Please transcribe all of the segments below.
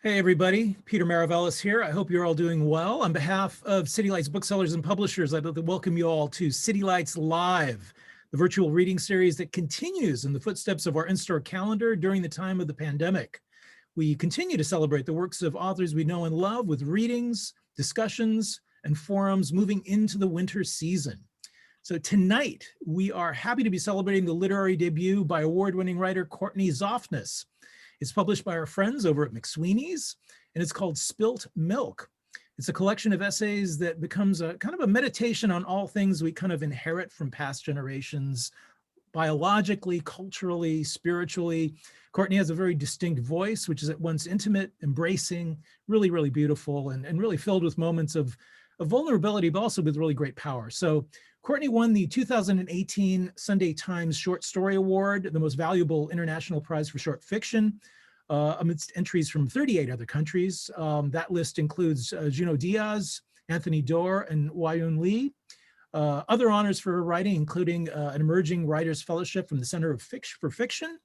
Hey everybody, Peter Maravellis here. I hope you're all doing well. On behalf of City Lights booksellers and publishers, I'd like to welcome you all to City Lights Live, the virtual reading series that continues in the footsteps of our in-store calendar during the time of the pandemic. We continue to celebrate the works of authors we know and love with readings, discussions, and forums moving into the winter season. So tonight, we are happy to be celebrating the literary debut by award-winning writer Courtney Zoffness. It's published by our friends over at McSweeney's, and it's called Spilt Milk. It's a collection of essays that becomes a kind of a meditation on all things we kind of inherit from past generations, biologically, culturally, spiritually. Courtney has a very distinct voice, which is at once intimate, embracing, really, really beautiful, and really filled with moments of vulnerability, but also with really great power. So Courtney won the 2018 Sunday Times Short Story Award, the most valuable international prize for short fiction, amidst entries from 38 other countries. That list includes Junot Diaz, Anthony Doerr, and Wayun Lee. Other honors for her writing, including an Emerging Writers Fellowship from the Center for Fiction,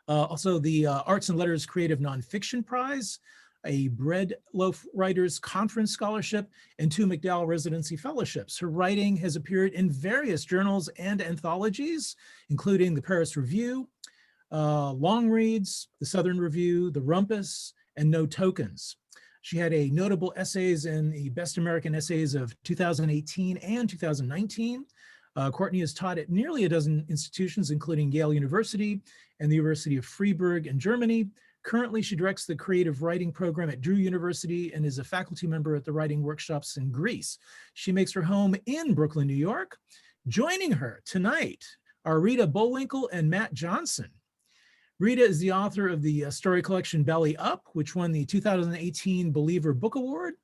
also the Arts and Letters Creative Nonfiction Prize, a Bread Loaf Writers Conference Scholarship, and 2 MacDowell Residency Fellowships. Her writing has appeared in various journals and anthologies, including the Paris Review, Long Reads, the Southern Review, the Rumpus, and No Tokens. She had a notable essays in the Best American Essays of 2018 and 2019. Courtney has taught at nearly a dozen institutions, including Yale University and the University of Freiburg in Germany. Currently, she directs the creative writing program at Drew University and is a faculty member at the writing workshops in Greece. She makes her home in Brooklyn, New York. Joining her tonight are Rita Bullwinkel and Matt Johnson. Rita is the author of the story collection Belly Up, which won the 2018 Believer Book Award.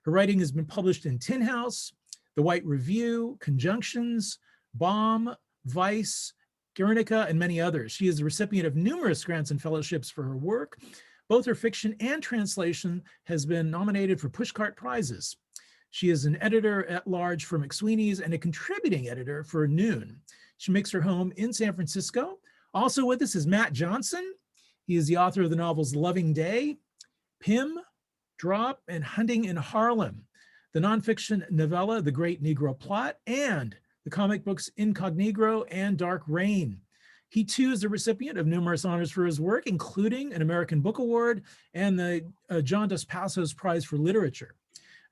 Her writing has been published in Tin House, The White Review, Conjunctions, Bomb, Vice, Guernica, and many others. She is the recipient of numerous grants and fellowships for her work. Both her fiction and translation has been nominated for Pushcart Prizes. She is an editor-at-large for McSweeney's and a contributing editor for Noon. She makes her home in San Francisco. Also with us is Matt Johnson. He is the author of the novels Loving Day, Pym, Drop, and Hunting in Harlem, the nonfiction novella The Great Negro Plot, and the comic books Incognegro and Dark Rain. He too is a recipient of numerous honors for his work, including an American Book Award and the John Dos Passos Prize for Literature.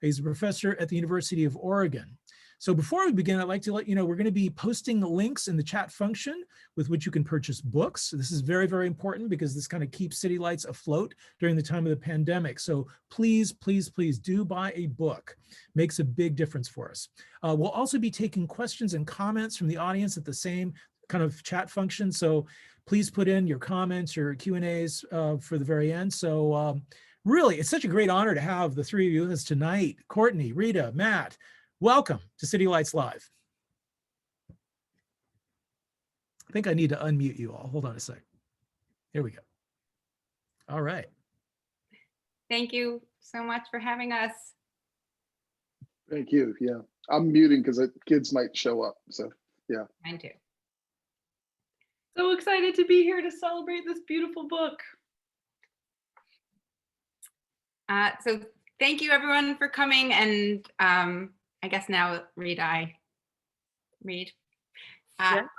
He's a professor at the University of Oregon. So before we begin, I'd like to let you know we're going to be posting links in the chat function with which you can purchase books. This is very, very important because this kind of keeps City Lights afloat during the time of the pandemic. So please, please, please do buy a book. Makes a big difference for us. We'll also be taking questions and comments from the audience at the same kind of chat function. So please put in your comments, your Q&As for the very end. So really, it's such a great honor to have the three of you with us tonight. Courtney, Rita, Matt. Welcome to City Lights Live. I think I need to unmute you all. Hold on a sec. Here we go. All right. Thank you so much for having us. Thank you. Yeah, I'm muting because kids might show up. So yeah. Mine too. So excited to be here to celebrate this beautiful book. So thank you everyone for coming, and I guess now read. Sure.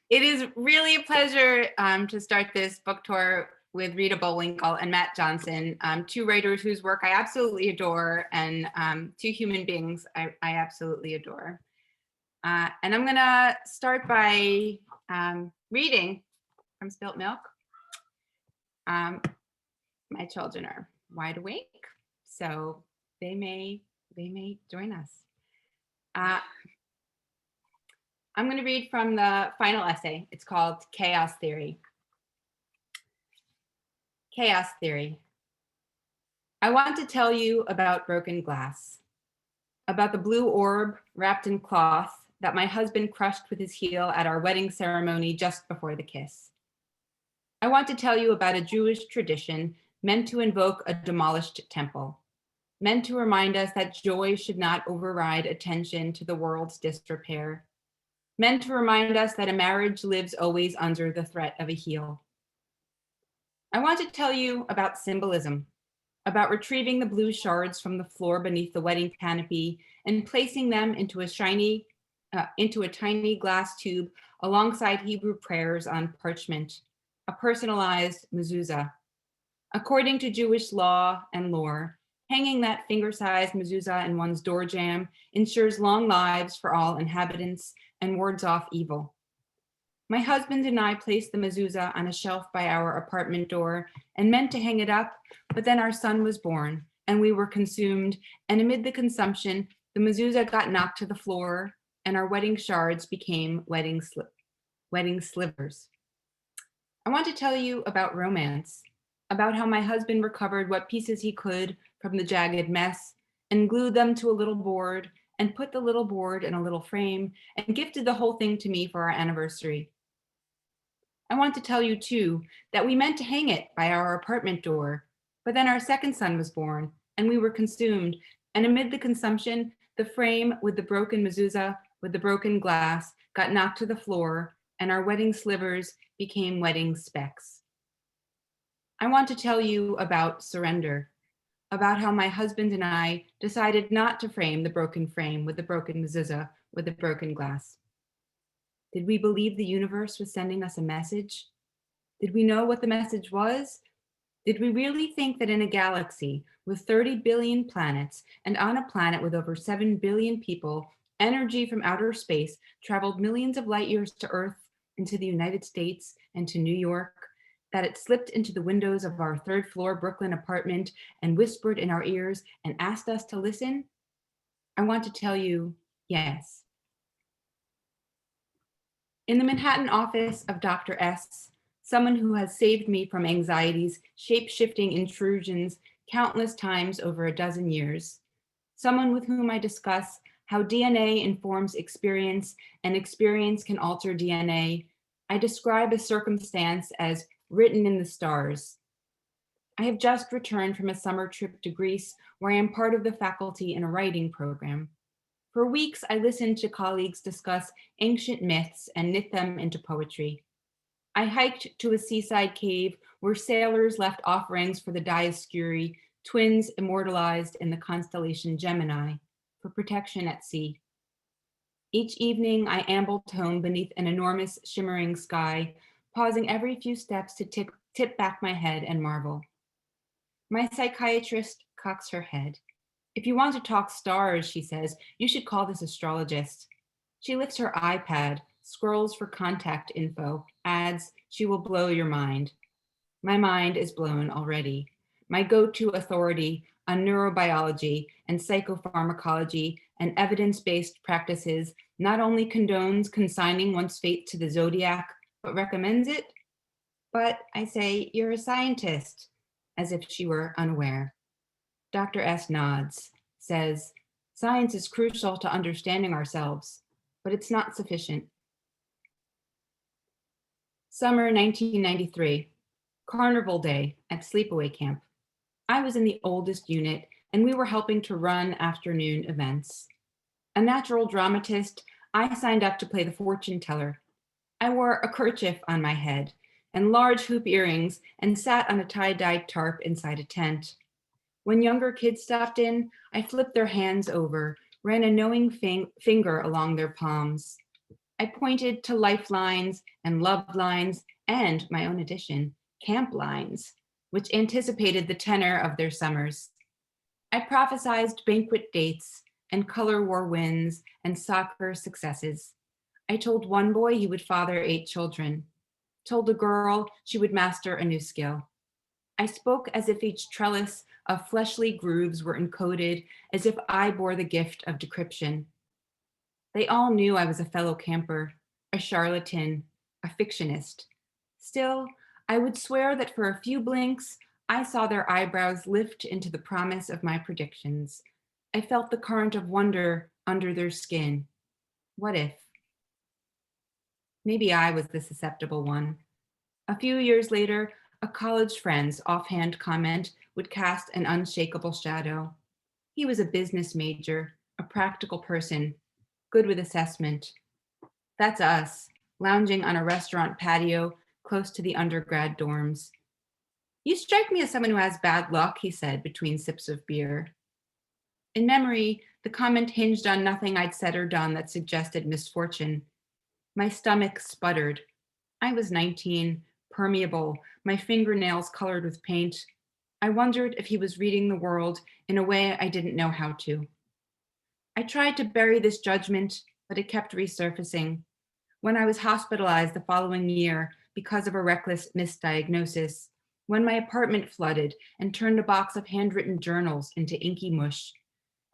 It is really a pleasure to start this book tour with Rita Bullwinkel and Matt Johnson, 2 writers whose work I absolutely adore, and 2 human beings I absolutely adore. And I'm gonna start by reading from Spilt Milk. My children are wide awake, so they may join us. I'm going to read from the final essay. It's called Chaos Theory. Chaos Theory. I want to tell you about broken glass, about the blue orb wrapped in cloth that my husband crushed with his heel at our wedding ceremony just before the kiss. I want to tell you about a Jewish tradition meant to invoke a demolished temple, meant to remind us that joy should not override attention to the world's disrepair, meant to remind us that a marriage lives always under the threat of a heel. I want to tell you about symbolism, about retrieving the blue shards from the floor beneath the wedding canopy and placing them into a tiny glass tube alongside Hebrew prayers on parchment, a personalized mezuzah. According to Jewish law and lore, hanging that finger-sized mezuzah in one's door jamb ensures long lives for all inhabitants and wards off evil. My husband and I placed the mezuzah on a shelf by our apartment door and meant to hang it up, but then our son was born and we were consumed, and amid the consumption, the mezuzah got knocked to the floor and our wedding shards became wedding slivers. I want to tell you about romance, about how my husband recovered what pieces he could from the jagged mess and glued them to a little board and put the little board in a little frame and gifted the whole thing to me for our anniversary. I want to tell you too that we meant to hang it by our apartment door, but then our second son was born and we were consumed, and amid the consumption, the frame with the broken mezuzah with the broken glass got knocked to the floor and our wedding slivers became wedding specks. I want to tell you about surrender, about how my husband and I decided not to frame the broken frame with the broken mezuzah with the broken glass. Did we believe the universe was sending us a message? Did we know what the message was? Did we really think that in a galaxy with 30 billion planets and on a planet with over 7 billion people, energy from outer space traveled millions of light years to Earth, into the United States, and to New York, that it slipped into the windows of our third floor Brooklyn apartment and whispered in our ears and asked us to listen? I want to tell you, yes. In the Manhattan office of Dr. S, someone who has saved me from anxiety's shape-shifting intrusions countless times over a dozen years, someone with whom I discuss how DNA informs experience and experience can alter DNA, I describe a circumstance as written in the stars. I have just returned from a summer trip to Greece where I am part of the faculty in a writing program. For weeks, I listened to colleagues discuss ancient myths and knit them into poetry. I hiked to a seaside cave where sailors left offerings for the Dioscuri, twins immortalized in the constellation Gemini, for protection at sea. Each evening, I ambled home beneath an enormous shimmering sky, pausing every few steps to tip back my head and marvel. My psychiatrist cocks her head. If you want to talk stars, she says, you should call this astrologist. She lifts her iPad, scrolls for contact info, adds, she will blow your mind. My mind is blown already. My go-to authority on neurobiology and psychopharmacology and evidence-based practices not only condones consigning one's fate to the zodiac, but recommends it. But I say, you're a scientist, as if she were unaware. Dr. S nods, says, science is crucial to understanding ourselves, but it's not sufficient. Summer 1993, Carnival Day at Sleepaway Camp. I was in the oldest unit and we were helping to run afternoon events. A natural dramatist, I signed up to play the fortune teller. I wore a kerchief on my head and large hoop earrings and sat on a tie-dyed tarp inside a tent. When younger kids stopped in, I flipped their hands over, ran a knowing finger along their palms. I pointed to lifelines and love lines and my own addition, camp lines, which anticipated the tenor of their summers. I prophesized banquet dates and color war wins and soccer successes. I told one boy he would father 8 children, told a girl she would master a new skill. I spoke as if each trellis of fleshly grooves were encoded, as if I bore the gift of decryption. They all knew I was a fellow camper, a charlatan, a fictionist. Still, I would swear that for a few blinks, I saw their eyebrows lift into the promise of my predictions. I felt the current of wonder under their skin. What if? Maybe I was the susceptible one. A few years later, a college friend's offhand comment would cast an unshakable shadow. He was a business major, a practical person, good with assessment. That's us, lounging on a restaurant patio close to the undergrad dorms. You strike me as someone who has bad luck, he said between sips of beer. In memory, the comment hinged on nothing I'd said or done that suggested misfortune. My stomach sputtered. I was 19, permeable, my fingernails colored with paint. I wondered if he was reading the world in a way I didn't know how to. I tried to bury this judgment, but it kept resurfacing. When I was hospitalized the following year because of a reckless misdiagnosis, when my apartment flooded and turned a box of handwritten journals into inky mush,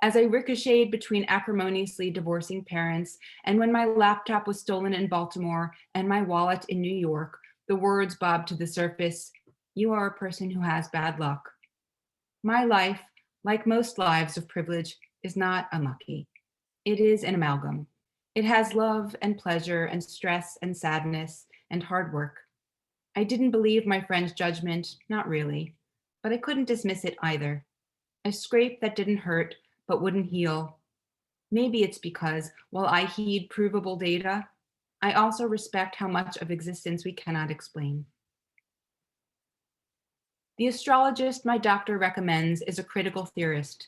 as I ricocheted between acrimoniously divorcing parents, and when my laptop was stolen in Baltimore and my wallet in New York, the words bobbed to the surface, "You are a person who has bad luck." My life, like most lives of privilege, is not unlucky. It is an amalgam. It has love and pleasure and stress and sadness and hard work. I didn't believe my friend's judgment, not really, but I couldn't dismiss it either. A scrape that didn't hurt but wouldn't heal. Maybe it's because, while I heed provable data, I also respect how much of existence we cannot explain. The astrologist my doctor recommends is a critical theorist.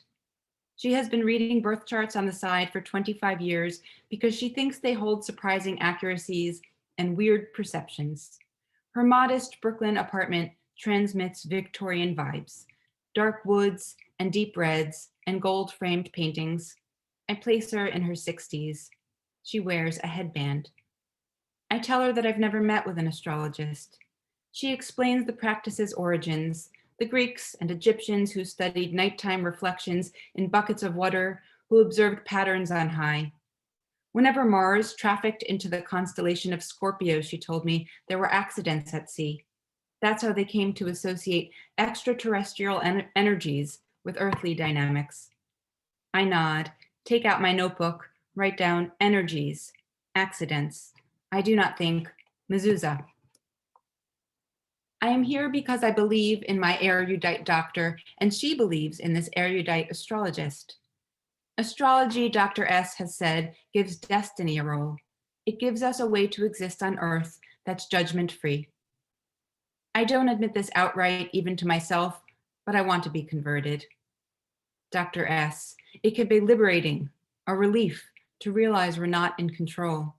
She has been reading birth charts on the side for 25 years because she thinks they hold surprising accuracies and weird perceptions. Her modest Brooklyn apartment transmits Victorian vibes, dark woods and deep reds and gold-framed paintings. I place her in her 60s. She wears a headband. I tell her that I've never met with an astrologist. She explains the practice's origins, the Greeks and Egyptians who studied nighttime reflections in buckets of water, who observed patterns on high. Whenever Mars trafficked into the constellation of Scorpio, she told me, there were accidents at sea. That's how they came to associate extraterrestrial energies with earthly dynamics. I nod, take out my notebook, write down energies, accidents. I do not think mezuzah. I am here because I believe in my erudite doctor, and she believes in this erudite astrologist. Astrology, Dr. S has said, gives destiny a role. It gives us a way to exist on Earth that's judgment-free. I don't admit this outright, even to myself, but I want to be converted. Dr. S, it could be liberating, a relief to realize we're not in control.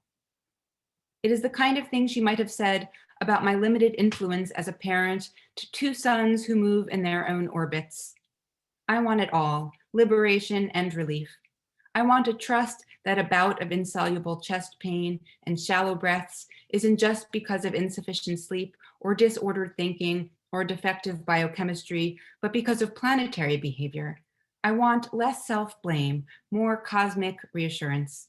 It is the kind of thing she might have said about my limited influence as a parent to two sons who move in their own orbits. I want it all, liberation and relief. I want to trust that a bout of insoluble chest pain and shallow breaths isn't just because of insufficient sleep or disordered thinking or defective biochemistry, but because of planetary behavior. I want less self-blame, more cosmic reassurance.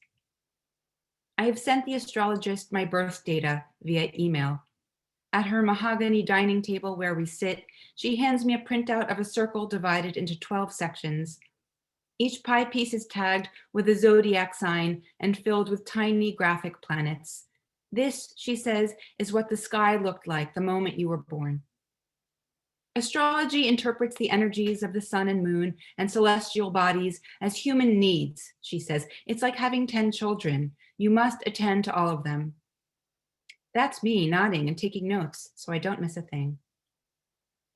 I have sent the astrologist my birth data via email. At her mahogany dining table where we sit, she hands me a printout of a circle divided into 12 sections. Each pie piece is tagged with a zodiac sign and filled with tiny graphic planets. This, she says, is what the sky looked like the moment you were born. Astrology interprets the energies of the sun and moon and celestial bodies as human needs, she says. It's like having 10 children. You must attend to all of them. That's me nodding and taking notes so I don't miss a thing.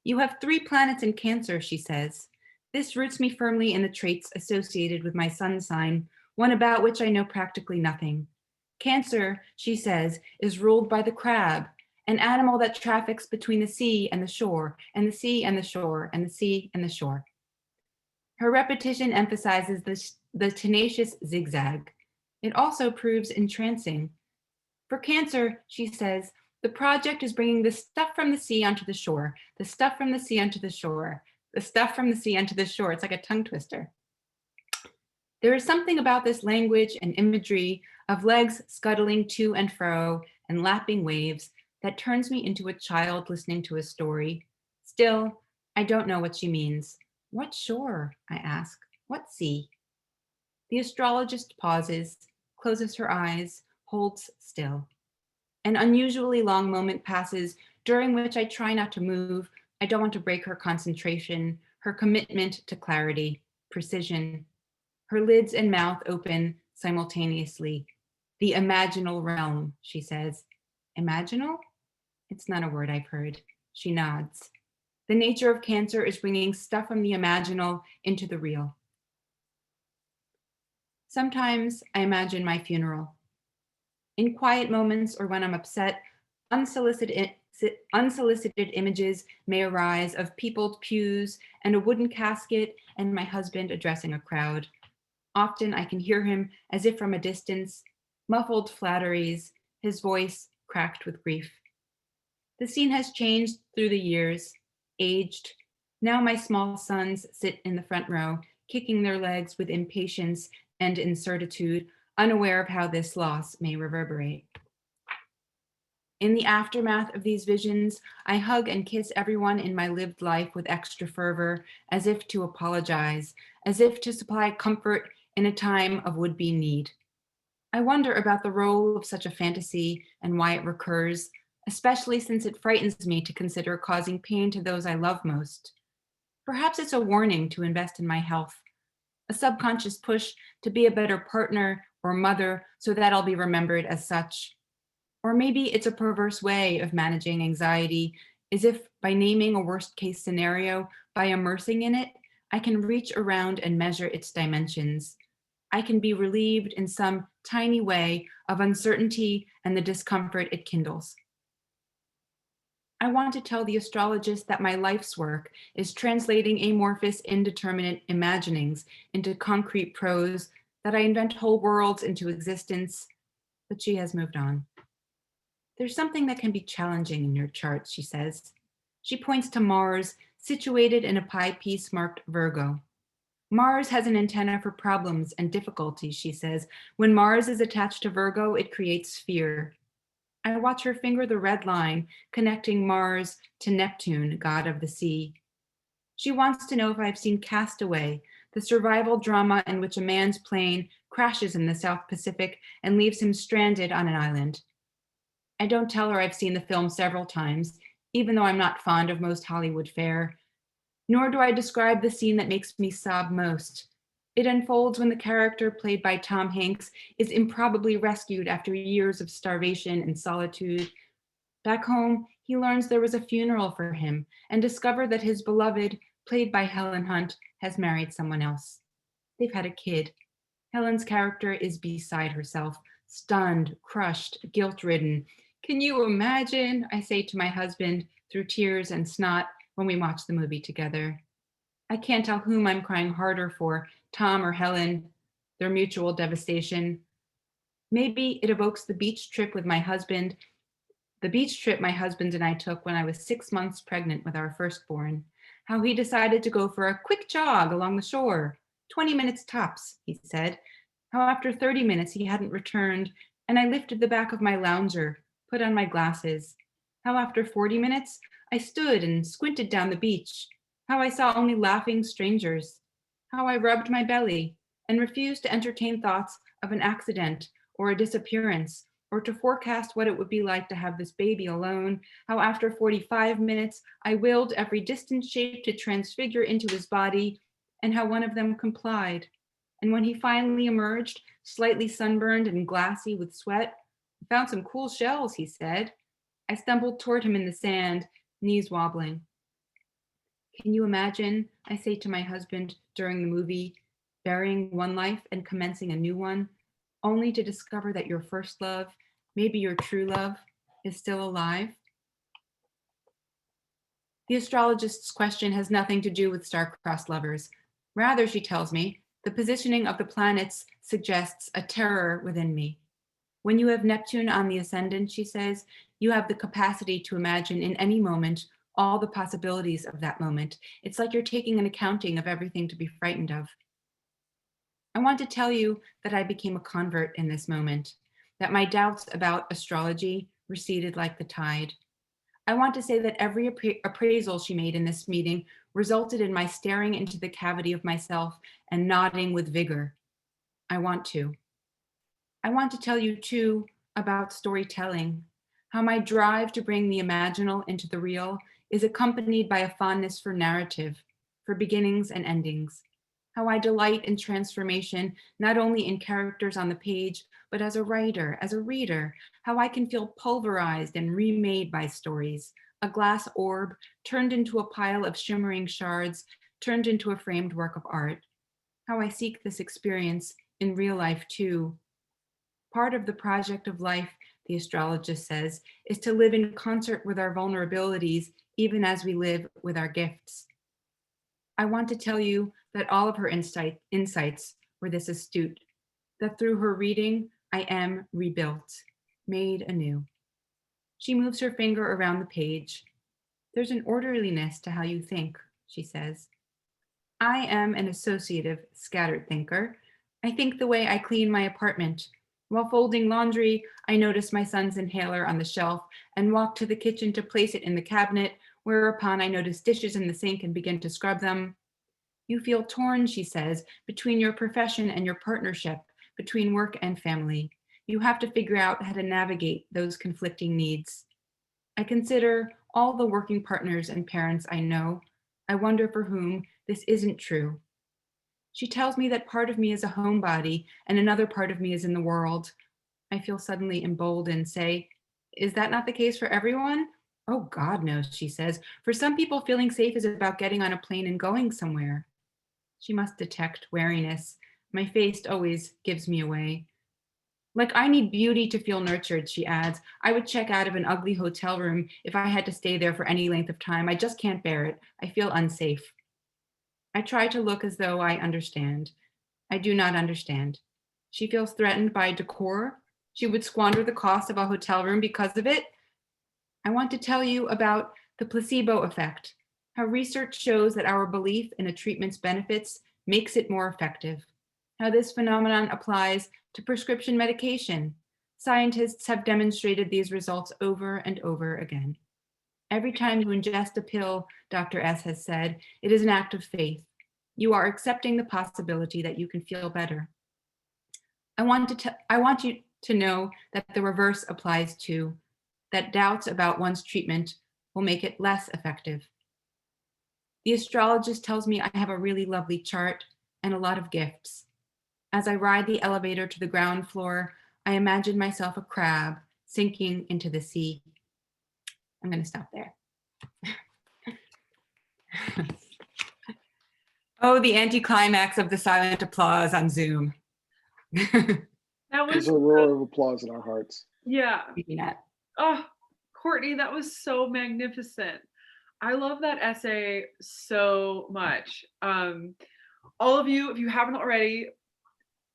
You have 3 planets in Cancer, she says. This roots me firmly in the traits associated with my sun sign, one about which I know practically nothing. Cancer, she says, is ruled by the crab, an animal that traffics between the sea and the shore, and the sea and the shore, and the sea and the shore. Her repetition emphasizes the tenacious zigzag. It also proves entrancing. For Cancer, she says, the project is bringing the stuff from the sea onto the shore, the stuff from the sea onto the shore, the stuff from the sea onto the shore. It's like a tongue twister. There is something about this language and imagery of legs scuttling to and fro and lapping waves that turns me into a child listening to a story. Still, I don't know what she means. What shore? I ask. What sea? The astrologist pauses, closes her eyes, holds still. An unusually long moment passes, during which I try not to move. I don't want to break her concentration, her commitment to clarity, precision. Her lids and mouth open simultaneously. The imaginal realm, she says. Imaginal? It's not a word I've heard. She nods. The nature of cancer is bringing stuff from the imaginal into the real. Sometimes I imagine my funeral. In quiet moments or when I'm upset, unsolicited images may arise of peopled pews and a wooden casket and my husband addressing a crowd. Often I can hear him as if from a distance, muffled flatteries, his voice cracked with grief. The scene has changed through the years, aged. Now my small sons sit in the front row, kicking their legs with impatience and incertitude, unaware of how this loss may reverberate. In the aftermath of these visions, I hug and kiss everyone in my lived life with extra fervor, as if to apologize, as if to supply comfort in a time of would-be need. I wonder about the role of such a fantasy and why it recurs, especially since it frightens me to consider causing pain to those I love most. Perhaps it's a warning to invest in my health, a subconscious push to be a better partner or mother so that I'll be remembered as such. Or maybe it's a perverse way of managing anxiety, as if by naming a worst case scenario, by immersing in it, I can reach around and measure its dimensions. I can be relieved in some tiny way of uncertainty and the discomfort it kindles. I want to tell the astrologist that my life's work is translating amorphous, indeterminate imaginings into concrete prose, that I invent whole worlds into existence, but she has moved on. There's something that can be challenging in your chart, she says. She points to Mars, situated in a pie piece marked Virgo. Mars has an antenna for problems and difficulties, she says. When Mars is attached to Virgo, it creates fear. I watch her finger the red line connecting Mars to Neptune, god of the sea. She wants to know if I've seen Castaway, the survival drama in which a man's plane crashes in the South Pacific and leaves him stranded on an island. I don't tell her I've seen the film several times, even though I'm not fond of most Hollywood fare. Nor do I describe the scene that makes me sob most. It unfolds when the character played by Tom Hanks is improbably rescued after years of starvation and solitude. Back home, he learns there was a funeral for him and discovered that his beloved, played by Helen Hunt, has married someone else. They've had a kid. Helen's character is beside herself, stunned, crushed, guilt-ridden. Can you imagine? I say to my husband through tears and snot when we watch the movie together. I can't tell whom I'm crying harder for, Tom or Helen, their mutual devastation. Maybe it evokes the beach trip my husband and I took when I was 6 months pregnant with our firstborn, how he decided to go for a quick jog along the shore, 20 minutes tops, he said, how after 30 minutes he hadn't returned, and I lifted the back of my lounger, put on my glasses, how after 40 minutes I stood and squinted down the beach, how I saw only laughing strangers, how I rubbed my belly and refused to entertain thoughts of an accident or a disappearance, or to forecast what it would be like to have this baby alone, how after 45 minutes I willed every distant shape to transfigure into his body, and how one of them complied. And when he finally emerged, slightly sunburned and glassy with sweat, "I found some cool shells," he said. I stumbled toward him in the sand, knees wobbling. Can you imagine, I say to my husband during the movie, burying one life and commencing a new one, only to discover that your first love, maybe your true love, is still alive? The astrologist's question has nothing to do with star-crossed lovers. Rather, she tells me, the positioning of the planets suggests a terror within me. When you have Neptune on the ascendant, she says, you have the capacity to imagine in any moment all the possibilities of that moment. It's like you're taking an accounting of everything to be frightened of. I want to tell you that I became a convert in this moment, that my doubts about astrology receded like the tide. I want to say that every appraisal she made in this meeting resulted in my staring into the cavity of myself and nodding with vigor. I want to tell you too about storytelling, how my drive to bring the imaginal into the real is accompanied by a fondness for narrative, for beginnings and endings, how I delight in transformation, not only in characters on the page, but as a writer, as a reader, how I can feel pulverized and remade by stories, a glass orb turned into a pile of shimmering shards, turned into a framed work of art. How I seek this experience in real life too. Part of the project of life, the astrologist says, is to live in concert with our vulnerabilities, even as we live with our gifts. I want to tell you that all of her insights were this astute, that through her reading, I am rebuilt, made anew. She moves her finger around the page. There's an orderliness to how you think, she says. I am an associative, scattered thinker. I think the way I clean my apartment. While folding laundry, I notice my son's inhaler on the shelf and walk to the kitchen to place it in the cabinet, whereupon I notice dishes in the sink and begin to scrub them. You feel torn, she says, between your profession and your partnership, between work and family. You have to figure out how to navigate those conflicting needs. I consider all the working partners and parents I know. I wonder for whom this isn't true. She tells me that part of me is a homebody and another part of me is in the world. I feel suddenly emboldened, say, is that not the case for everyone? Oh, God knows, she says. For some people, feeling safe is about getting on a plane and going somewhere. She must detect wariness. My face always gives me away. Like I need beauty to feel nurtured, she adds. I would check out of an ugly hotel room if I had to stay there for any length of time. I just can't bear it. I feel unsafe. I try to look as though I understand. I do not understand. She feels threatened by decor. She would squander the cost of a hotel room because of it. I want to tell you about the placebo effect, how research shows that our belief in a treatment's benefits makes it more effective, how this phenomenon applies to prescription medication. Scientists have demonstrated these results over and over again. Every time you ingest a pill, Dr. S has said, it is an act of faith. You are accepting the possibility that you can feel better. I want you to know that the reverse applies too, that doubts about one's treatment will make it less effective. The astrologist tells me I have a really lovely chart and a lot of gifts. As I ride the elevator to the ground floor, I imagine myself a crab sinking into the sea. I'm going to stop there. Oh, the anticlimax of the silent applause on Zoom. That was There's a roar of applause in our hearts. yeah. Yeah. Oh, Courtney, that was so magnificent. I love that essay so much. All of you, if you haven't already,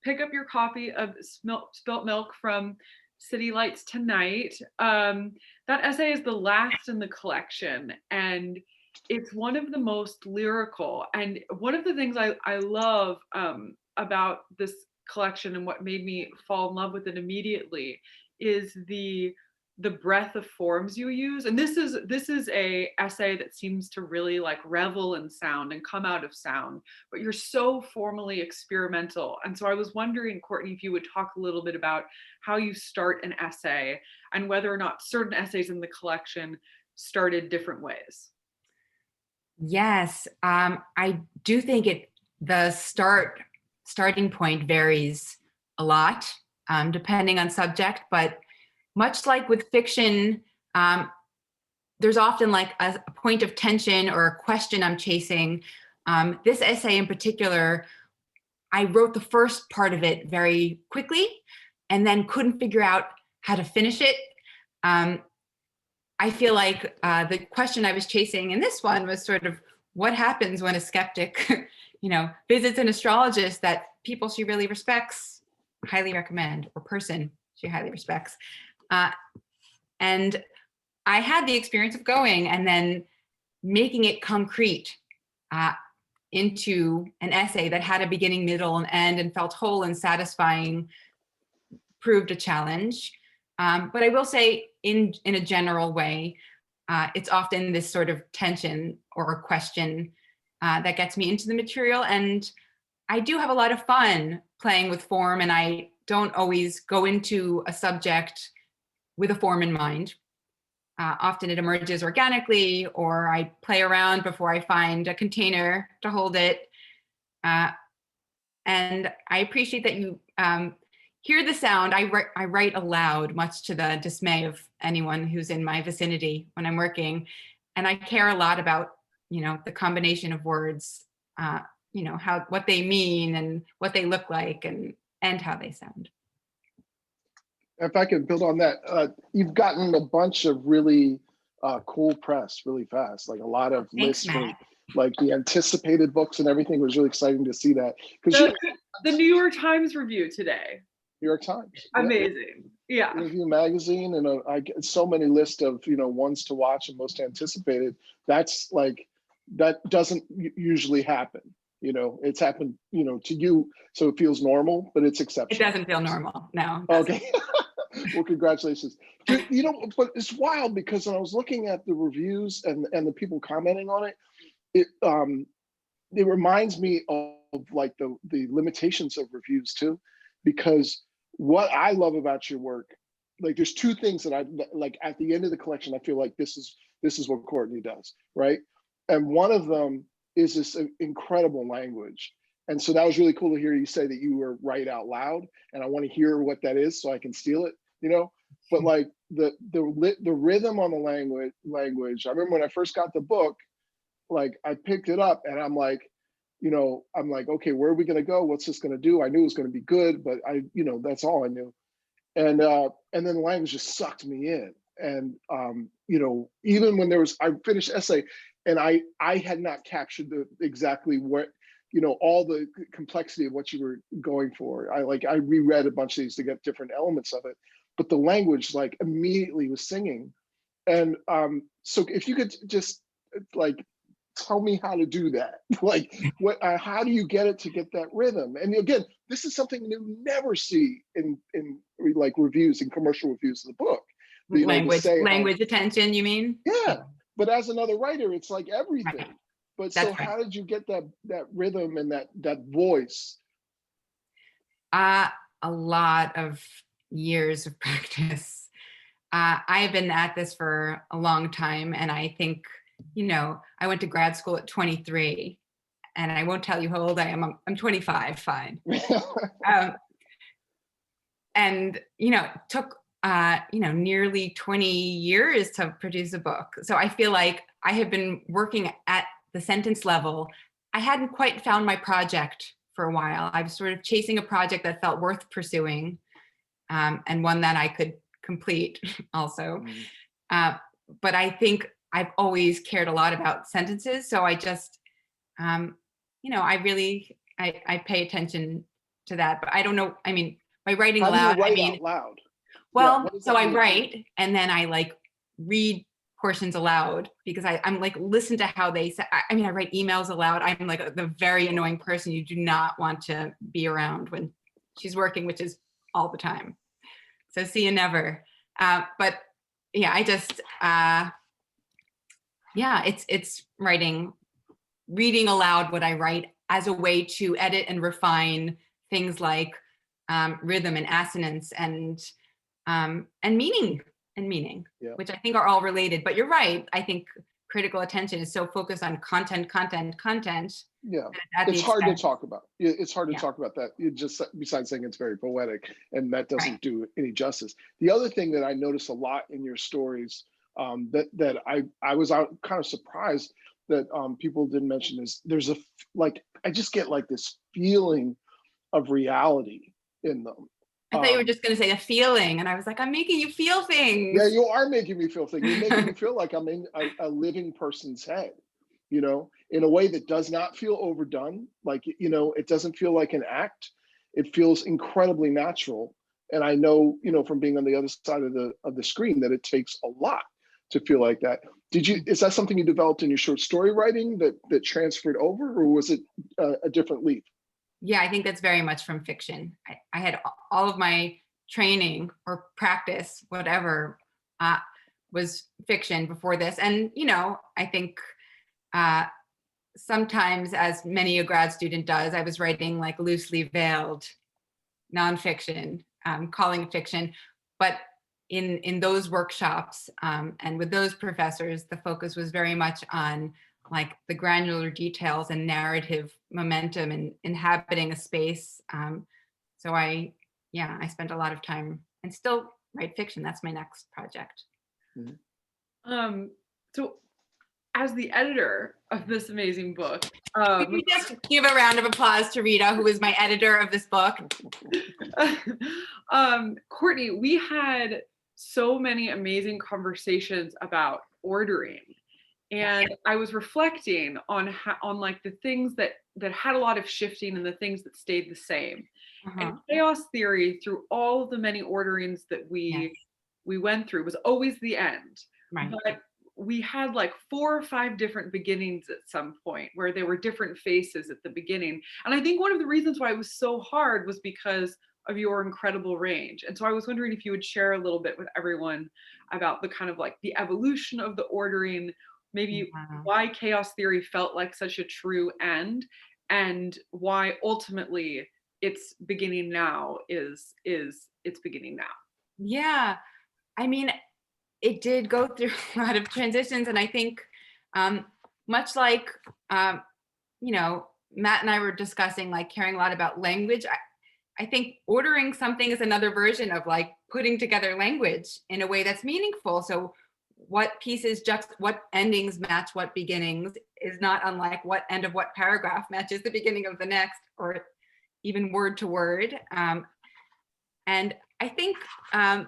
pick up your copy of Spilt Milk from City Lights tonight. That essay is the last in the collection, and it's one of the most lyrical. And one of the things I love about this collection and what made me fall in love with it immediately is the breadth of forms you use. And this is a essay that seems to really like revel in sound and come out of sound, but you're so formally experimental. And so I was wondering, Courtney, if you would talk a little bit about how you start an essay and whether or not certain essays in the collection started different ways. Yes, I do think the starting point varies a lot depending on subject, but much like with fiction, there's often like a point of tension or a question I'm chasing. This essay in particular, I wrote the first part of it very quickly and then couldn't figure out how to finish it. I feel like the question I was chasing in this one was sort of what happens when a skeptic, visits an astrologist that people she really respects highly recommend, or person she highly respects. And I had the experience of going and then making it concrete into an essay that had a beginning, middle, and end and felt whole and satisfying proved a challenge. But I will say in a general way, it's often this sort of tension or a question that gets me into the material. And I do have a lot of fun playing with form, and I don't always go into a subject with a form in mind. Often it emerges organically, or I play around before I find a container to hold it. And I appreciate that you hear the sound. I write aloud, much to the dismay of anyone who's in my vicinity when I'm working. And I care a lot about, the combination of words, what they mean and what they look like and how they sound. If I could build on that, you've gotten a bunch of really cool press really fast, like a lot of Thanks, lists from Matt. like the anticipated books and everything. Was really exciting to see that, because The New York Times review today. New York Times, yeah. Amazing. Yeah. Review magazine, and I get so many lists of ones to watch and most anticipated. That's like, that doesn't usually happen. It's happened to you, so it feels normal, but it's It exceptional. doesn't feel normal. No. Okay. Well, congratulations. But it's wild, because when I was looking at the reviews and the people commenting on it, it reminds me of like the limitations of reviews too, because what I love about your work, like there's two things that I like at the end of the collection, I feel like this is what Courtney does, right? And one of them is this incredible language. And so that was really cool to hear you say that you were write out loud, and I want to hear what that is so I can steal it, but like the rhythm on the language. I remember when I first got the book, like I picked it up and I'm like, okay, where are we going to go? What's this going to do? I knew it was going to be good, but that's all I knew. And then the language just sucked me in. And, even when I finished essay and I had not captured exactly what, all the complexity of what you were going for. I reread a bunch of these to get different elements of it, but the language like immediately was singing. And so if you could just like, tell me how to do that. Like, how do you get it to get that rhythm? And again, this is something you never see in like reviews and commercial reviews of the book. Language attention, you mean? Yeah, but as another writer, it's like everything. Right. But That's so right. how did you get that rhythm and that voice? A lot of years of practice. I've been at this for a long time, and I think, I went to grad school at 23, and I won't tell you how old I am. I'm 25, fine. And, it took, nearly 20 years to produce a book. So I feel like I have been working at the sentence level. I hadn't quite found my project for a while. I was sort of chasing a project that felt worth pursuing, and one that I could complete also. But I think I've always cared a lot about sentences. So I just, I pay attention to that, but I don't know. I mean, by writing aloud, out loud? Well, so I write and then I like read portions aloud, because I'm like, listen to how they say. I write emails aloud. I'm like the very annoying person you do not want to be around when she's working, which is all the time. So see you never. But yeah, I just, it's reading aloud what I write as a way to edit and refine things like rhythm and assonance and meaning, Yeah. which I think are all related. But you're right. I think critical attention is so focused on content. Yeah, it's hard to talk about. It's hard to talk about that. You just, besides saying it's very poetic, and that doesn't do any justice. The other thing that I notice a lot in your stories, that I was kind of surprised that people didn't mention, is there's I just get like this feeling of reality in them. I thought you were just going to say a feeling, and I was like, I'm making you feel things. Yeah, you are making me feel things. You're making me feel like I'm in a living person's head, in a way that does not feel overdone. Like, it doesn't feel like an act. It feels incredibly natural. And I know, from being on the other side of the screen, that it takes a lot to feel like that. Is that something you developed in your short story writing that transferred over, or was it a different leap? Yeah, I think that's very much from fiction. I had all of my training or practice, whatever, was fiction before this. And, I think sometimes, as many a grad student does, I was writing like loosely veiled nonfiction, calling it fiction. But in those workshops and with those professors, the focus was very much on like the granular details and narrative momentum and inhabiting a space. So I spent a lot of time and still write fiction. That's my next project. So as the editor of this amazing book, Could you just give a round of applause to Rita, who is my editor of this book? Courtney, we had so many amazing conversations about ordering, and I was reflecting on like the things that had a lot of shifting and the things that stayed the same. And chaos theory, through all of the many orderings that we went through, was always the end. Right. But we had like 4 or 5 different beginnings at some point, where there were different faces at the beginning. And I think one of the reasons why it was so hard was because of your incredible range. And so I was wondering if you would share a little bit with everyone about the kind of like the evolution of the ordering, maybe why chaos theory felt like such a true end, and why ultimately its beginning now is its beginning now. Yeah, I mean, it did go through a lot of transitions, and I think much like you know, Matt and I were discussing, like caring a lot about language. I think ordering something is another version of like putting together language in a way that's meaningful. So what pieces, what endings match what beginnings is not unlike what end of what paragraph matches the beginning of the next, or even word to word. And I think that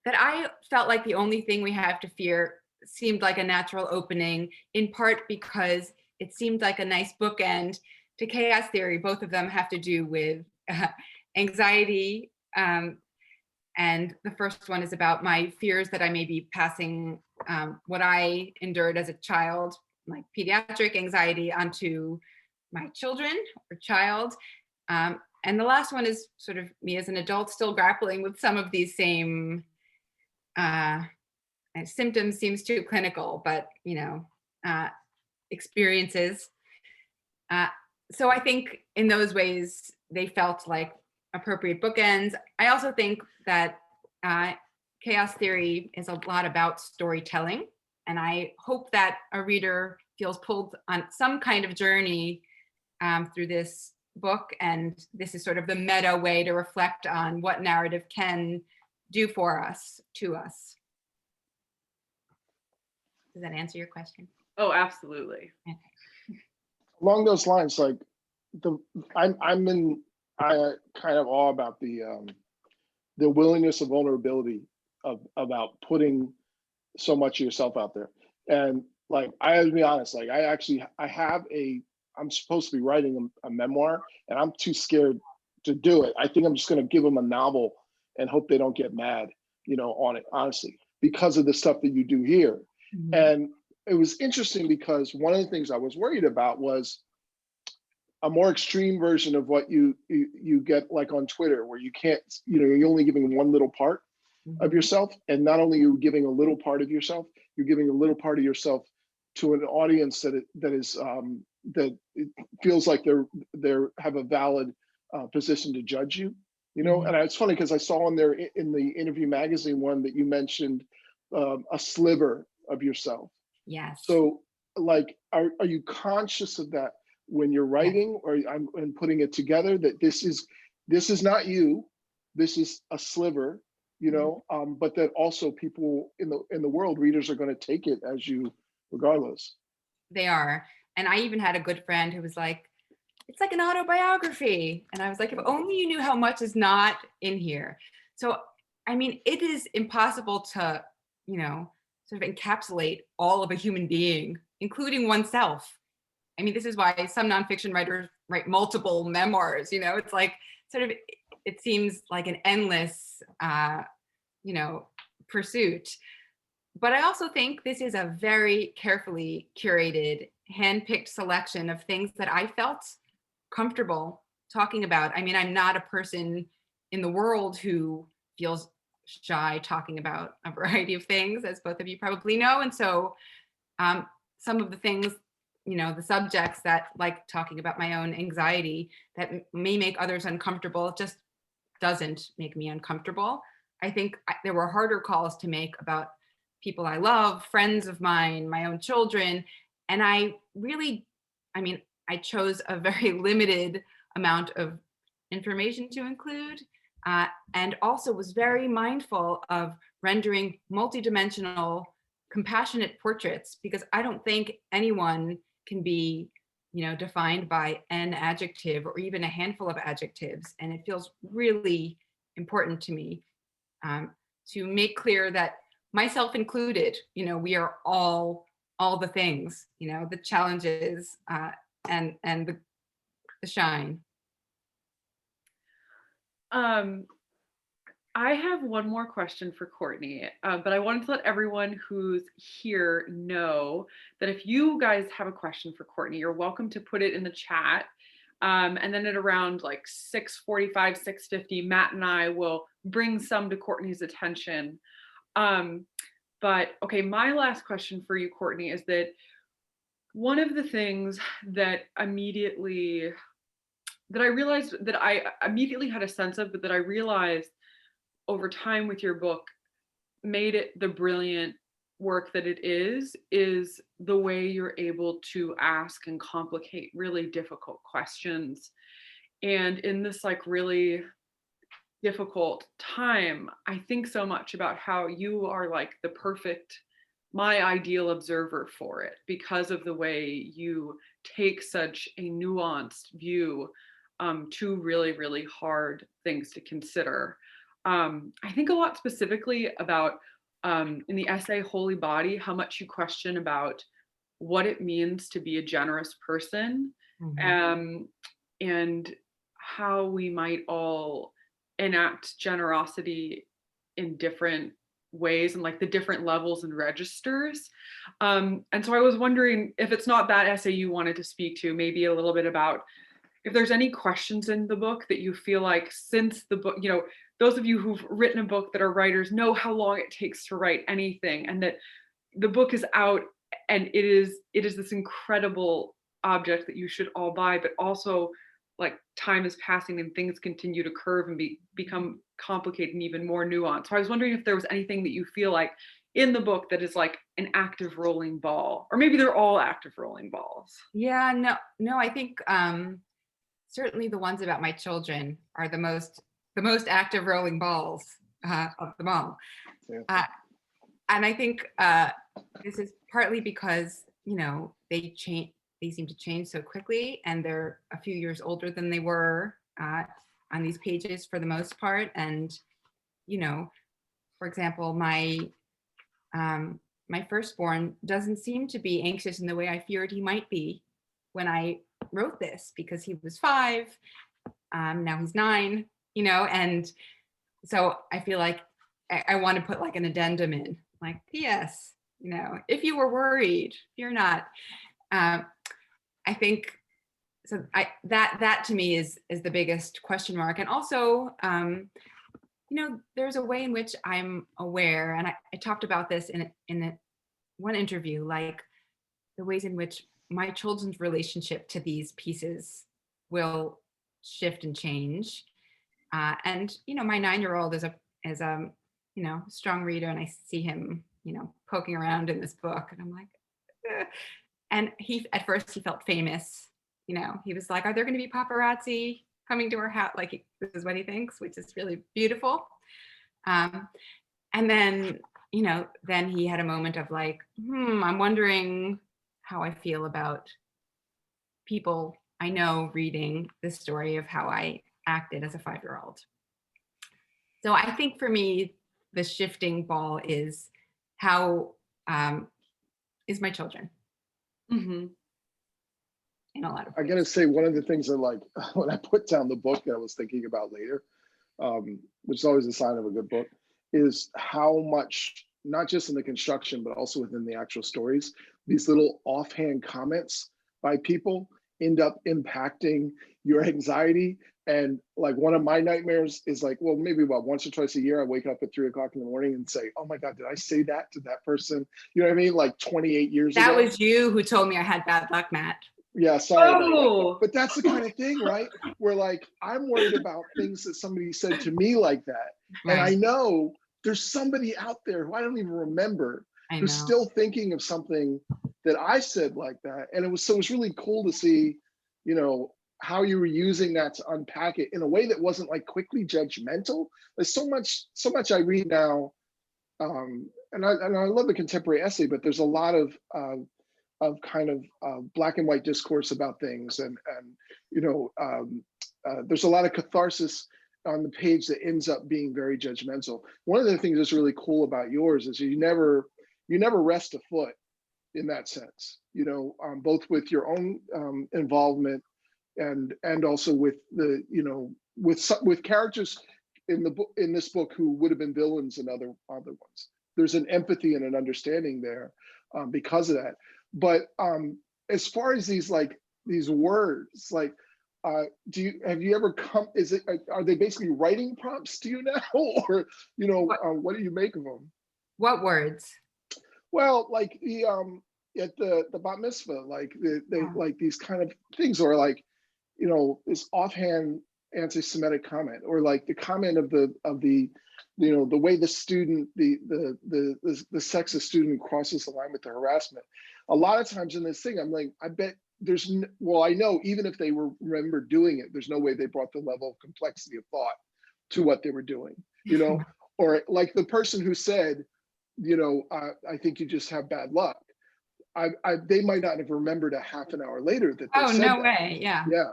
I felt like the only thing we have to fear seemed like a natural opening, in part because it seemed like a nice bookend to chaos theory. Both of them have to do with anxiety. And the first one is about my fears that I may be passing what I endured as a child, like pediatric anxiety, onto my children or child. And the last one is sort of me as an adult still grappling with some of these same symptoms. Seems too clinical, but experiences. So I think in those ways they felt like appropriate bookends. I also think that chaos theory is a lot about storytelling, and I hope that a reader feels pulled on some kind of journey through this book, and this is sort of the meta way to reflect on what narrative can do for us, to us. Does that answer your question? Oh, absolutely. Okay. Along those lines, like I'm in kind of awe about the willingness of vulnerability about putting so much of yourself out there. And like, I have to be honest, like I'm supposed to be writing a memoir, and I'm too scared to do it. I think I'm just going to give them a novel and hope they don't get mad, on it, honestly, because of the stuff that you do here. Mm-hmm. And it was interesting because one of the things I was worried about was a more extreme version of what you get like on Twitter, where you can't, you're only giving one little part of yourself. And not only are you giving a little part of yourself, you're giving a little part of yourself to an audience that it feels like they have a valid position to judge you, And it's funny because I saw in there in the Interview Magazine one that you mentioned a sliver of yourself. Yes. So, like, are you conscious of that when you're writing, or and putting it together, that this is not you, this is a sliver, but that also people in the world, readers, are going to take it as you, regardless. They are. And I even had a good friend who was like, it's like an autobiography. And I was like, if only you knew how much is not in here. So, I mean, it is impossible to, sort of encapsulate all of a human being, including oneself. I mean, this is why some nonfiction writers write multiple memoirs, it's like sort of, it seems like an endless, pursuit. But I also think this is a very carefully curated, handpicked selection of things that I felt comfortable talking about. I mean, I'm not a person in the world who feels shy talking about a variety of things, as both of you probably know. And so some of the things, the subjects that, like talking about my own anxiety, that may make others uncomfortable, just doesn't make me uncomfortable. I think there were harder calls to make about people I love, friends of mine, my own children. And I chose a very limited amount of information to include. and also was very mindful of rendering multidimensional, compassionate portraits, because I don't think anyone can be, defined by an adjective or even a handful of adjectives. And it feels really important to me to make clear that, myself included, we are all the things, the challenges and the shine. I have one more question for Courtney, but I wanted to let everyone who's here know that if you guys have a question for Courtney, you're welcome to put it in the chat. And then at around like 6:45, 6:50, Matt and I will bring some to Courtney's attention. But okay, my last question for you, Courtney, is that one of the things that I immediately had a sense of, but that I realized over time with your book made it the brilliant work that it is the way you're able to ask and complicate really difficult questions. And in this like really difficult time, I think so much about how you are like my ideal observer for it, because of the way you take such a nuanced view to really, really hard things to consider. I think a lot specifically about in the essay Holy Body, how much you question about what it means to be a generous person, and how we might all enact generosity in different ways and like the different levels and registers. And so I was wondering if it's not that essay you wanted to speak to, maybe a little bit about if there's any questions in the book that you feel like, since the book, those of you who've written a book that are writers know how long it takes to write anything, and that the book is out and it is this incredible object that you should all buy, but also like time is passing and things continue to curve and become complicated and even more nuanced. So I was wondering if there was anything that you feel like in the book that is like an active rolling ball, or maybe they're all active rolling balls. Yeah, no, I think certainly the ones about my children are the most active rolling balls of them all. Yeah. And I think this is partly because, they seem to change so quickly, and they're a few years older than they were on these pages for the most part. And, for example, my firstborn doesn't seem to be anxious in the way I feared he might be when I wrote this, because he was 5, now he's 9, and so I feel like I want to put like an addendum in, like, P.S., if you were worried, you're not. I think so. That to me is the biggest question mark. And also, there's a way in which I'm aware, and I talked about this in one interview, like the ways in which my children's relationship to these pieces will shift and change. And my 9-year-old is a strong reader, and I see him poking around in this book, and I'm like, ugh. And at first he felt famous. He was like, are there going to be paparazzi coming to our house? Like, this is what he thinks, which is really beautiful. And then then he had a moment of like, I'm wondering how I feel about people I know reading the story of how I acted as a 5-year-old. So I think for me, the shifting ball is how is my children. Mm-hmm. In a lot of I gotta say, one of the things that, like, when I put down the book that I was thinking about later, which is always a sign of a good book, is how much, not just in the construction, but also within the actual stories, these little offhand comments by people end up impacting your anxiety. And like, one of my nightmares is like, well, maybe about once or twice a year, I wake up at 3 o'clock in the morning and say, oh my God, did I say that to that person? You know what I mean? Like 28 years ago. That was you who told me I had bad luck, Matt. Yeah, sorry. Oh. But that's the kind of thing, right? Where like, I'm worried about things that somebody said to me like that. Right. And I know there's somebody out there who I don't even remember who's still thinking of something that I said like that. And it was really cool to see, how you were using that to unpack it in a way that wasn't like quickly judgmental. There's so much I read now, and I love the contemporary essay, but there's a lot of kind of black and white discourse about things, and you know, there's a lot of catharsis on the page that ends up being very judgmental. One of the things that's really cool about yours is you never rest a foot in that sense, you know, both with your own involvement and also with the, you know, with characters in this book who would have been villains in other ones. There's an empathy and an understanding there because of that. But as far as these words, like, have you ever come, are they basically writing prompts to you now? Or, you know, what do you make of them? What words? Well, like at the bat mitzvah, like like these kind of things, or like, you know, this offhand anti-Semitic comment, or like the comment of the you know, the way the student, the sexist student crosses the line with the harassment. A lot of times in this thing, I'm like, I bet there's, well, I know even if they remember doing it, there's no way they brought the level of complexity of thought to what they were doing, you know? Or like the person who said, you know, I think you just have bad luck. They might not have remembered a half an hour later that they said no that. way, yeah. Yeah.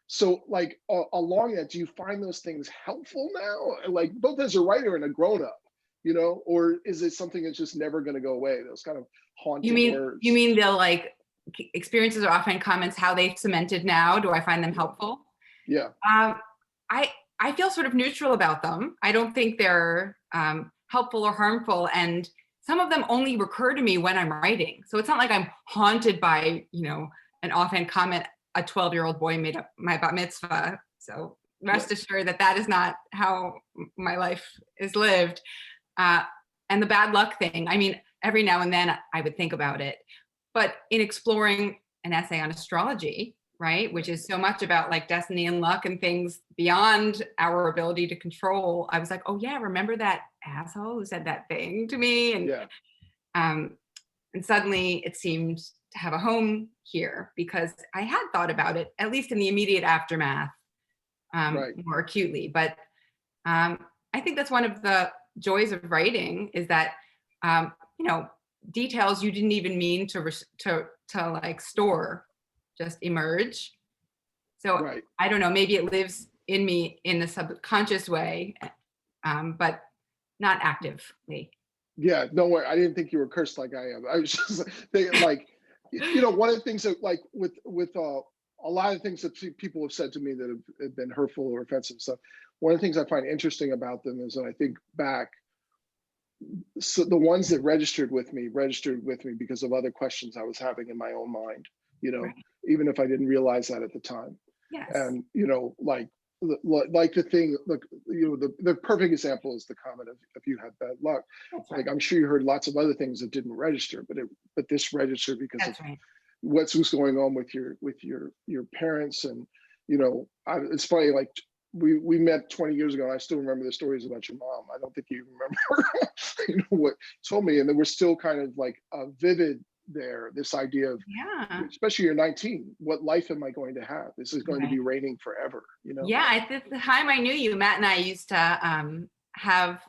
So like along that, do you find those things helpful now? Like both as a writer and a grown-up, you know, or is it something that's just never going to go away? Those kind of haunting words. You mean they'll like experiences or offhand comments, how they've cemented now? Do I find them helpful? Yeah. I feel sort of neutral about them. I don't think they're helpful or harmful, and some of them only recur to me when I'm writing. So it's not like I'm haunted by, you know, an offhand comment a 12-year-old boy made up my bat mitzvah. So rest assured that that is not how my life is lived. And the bad luck thing, I mean, every now and then I would think about it, but in exploring an essay on astrology, right, which is so much about like destiny and luck and things beyond our ability to control, I was like, oh yeah, remember that asshole who said that thing to me? And and suddenly it seemed to have a home here because I had thought about it, at least in the immediate aftermath, more acutely. But I think that's one of the joys of writing, is that, you know, details you didn't even mean to like store just emerge. So I don't know, maybe it lives in me in a subconscious way, but not actively. Yeah, no way. I didn't think you were cursed like I am. I was just like, you know, one of the things that like with a lot of things that people have said to me that have been hurtful or offensive stuff. One of the things I find interesting about them is that I think back, so the ones that registered with me because of other questions I was having in my own mind, you know, even if I didn't realize that at the time. Yes. And, you know, like the thing, look, you know, the perfect example is the comment of if you had bad luck. Like I'm sure you heard lots of other things that didn't register, but this registered because of what's going on with your parents. And, you know, it's funny, like we met 20 years ago and I still remember the stories about your mom. I don't think you remember you know, what told me, and then we're still kind of like vivid there, this idea of, especially you're 19, what life am I going to have? This is going to be raining forever, you know? Yeah, at the time I knew you, Matt and I used to have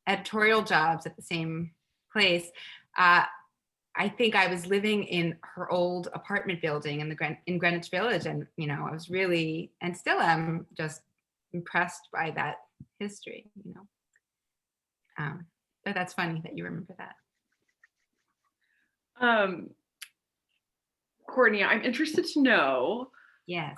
editorial jobs at the same place. I think I was living in her old apartment building in Greenwich Village, and you know, I was really, and still am, just impressed by that history, you know. But that's funny that you remember that. Courtney, I'm interested to know. Yes.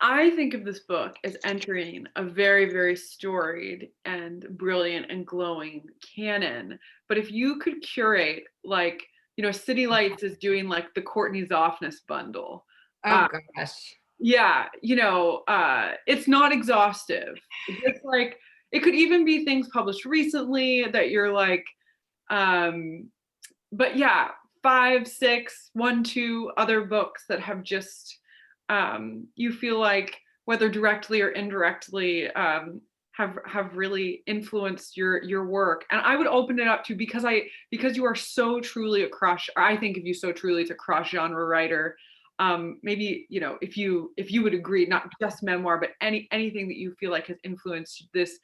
I think of this book as entering a very, very storied and brilliant and glowing canon. But if you could curate, like, you know, City Lights is doing like the Courtney Zoffness bundle. Oh gosh. Yeah, you know, it's not exhaustive. It's like, it could even be things published recently that you're like, but yeah, 5, 6, 1, 2 other books that have just, you feel like, whether directly or indirectly, have really influenced your work. And I would open it up to, because you are so truly a cross, I think of you so truly as a cross genre writer. maybe, if you would agree, not just memoir, but anything that you feel like has influenced this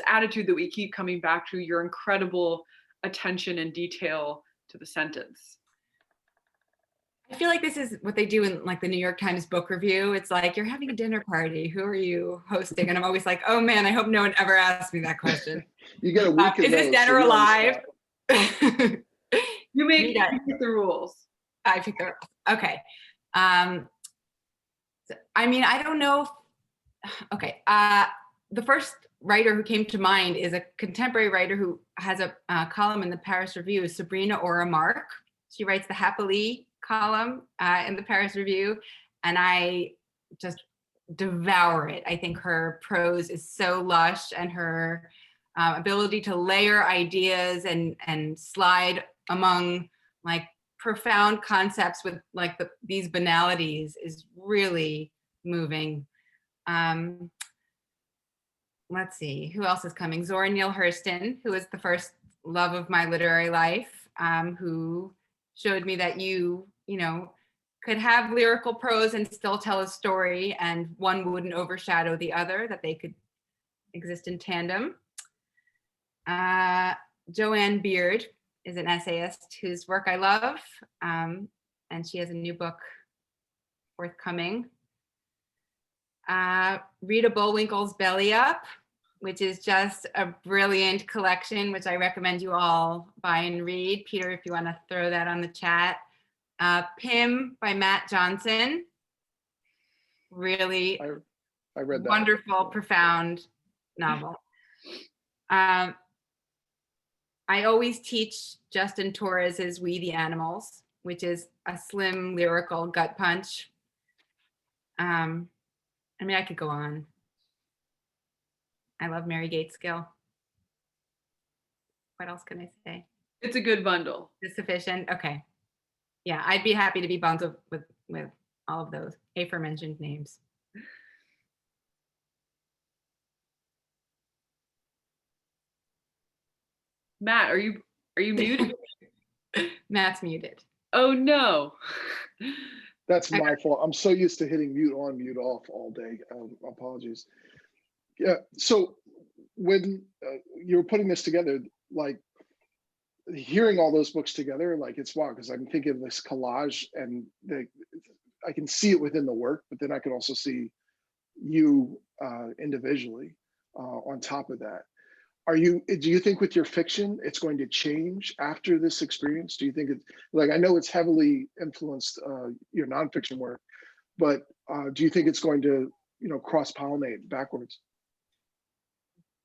attitude that we keep coming back to, your incredible attention and detail to the sentence. I feel like this is what they do in like the New York Times book review. It's like, you're having a dinner party. Who are you hosting? And I'm always like, oh man, I hope no one ever asks me that question. You get a week of Is this those, dead so or you're on the alive? spot. You make Yeah. the rules. I pick the rules. Okay. I mean, I don't know. Okay. The first writer who came to mind is a contemporary writer who has a column in the Paris Review, Sabrina Ora Mark. She writes the Happily column in the Paris Review, and I just devour it. I think her prose is so lush, and her ability to layer ideas and slide among like profound concepts with like these banalities is really moving. Let's see, who else is coming? Zora Neale Hurston, who was the first love of my literary life, who showed me that you could have lyrical prose and still tell a story, and one wouldn't overshadow the other, that they could exist in tandem. Joanne Beard is an essayist whose work I love, and she has a new book forthcoming. Rita Bullwinkel's Belly Up, which is just a brilliant collection, which I recommend you all buy and read. Peter, if you want to throw that on the chat. Pym by Matt Johnson. Really I read that. Wonderful, profound novel. I always teach Justin Torres's We the Animals, which is a slim lyrical gut punch. I mean, I could go on. I love Mary Gateskill. What else can I say? It's a good bundle. Is sufficient? Okay. Yeah, I'd be happy to be bundled with all of those aforementioned names. Matt, are you muted? Matt's muted. Oh no. That's my fault. I'm so used to hitting mute on, mute off all day. Apologies. Yeah. So when you were putting this together, like hearing all those books together, like it's wild because I'm thinking of this collage, and I can see it within the work, but then I can also see you individually on top of that. Do you think with your fiction it's going to change after this experience? Do you think it's like, I know it's heavily influenced your nonfiction work, but do you think it's going to cross-pollinate backwards?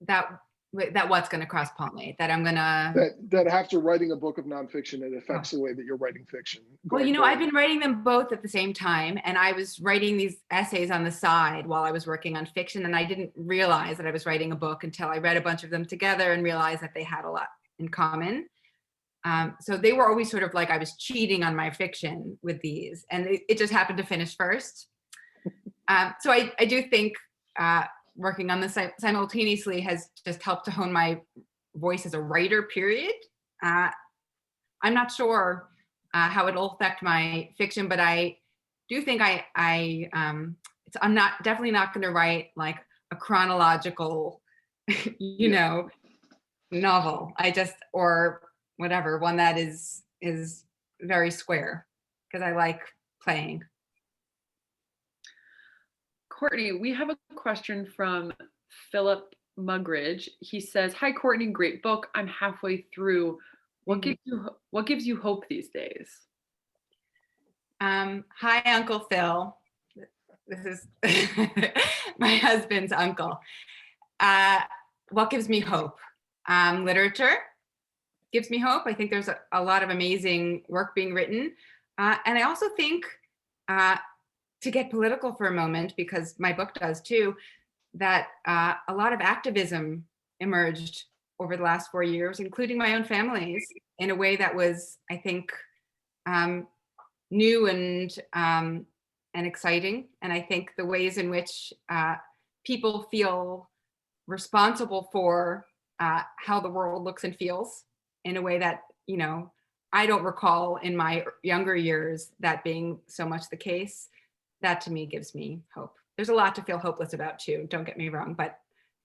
That what's going to cross-pollinate? That I'm going to... That after writing a book of nonfiction, it affects the way that you're writing fiction. Well, I've been writing them both at the same time, and I was writing these essays on the side while I was working on fiction, and I didn't realize that I was writing a book until I read a bunch of them together and realized that they had a lot in common. So they were always sort of like I was cheating on my fiction with these, and it just happened to finish first. So I do think working on this simultaneously has just helped to hone my voice as a writer, period. I'm not sure how it'll affect my fiction, but I do think I'm definitely not going to write like a chronological, novel. Or whatever, one that is very square, because I like playing. Courtney, we have a question from Philip Mugridge. He says, "Hi, Courtney, great book. I'm halfway through. What gives you hope these days?" Hi, Uncle Phil. This is my husband's uncle. What gives me hope? Literature gives me hope. I think there's a lot of amazing work being written. And I also think, to get political for a moment, because my book does too, that a lot of activism emerged over the last 4 years, including my own family's, in a way that was, I think, new and exciting. And I think the ways in which people feel responsible for how the world looks and feels in a way that, I don't recall in my younger years that being so much the case. That to me gives me hope. There's a lot to feel hopeless about too, don't get me wrong, but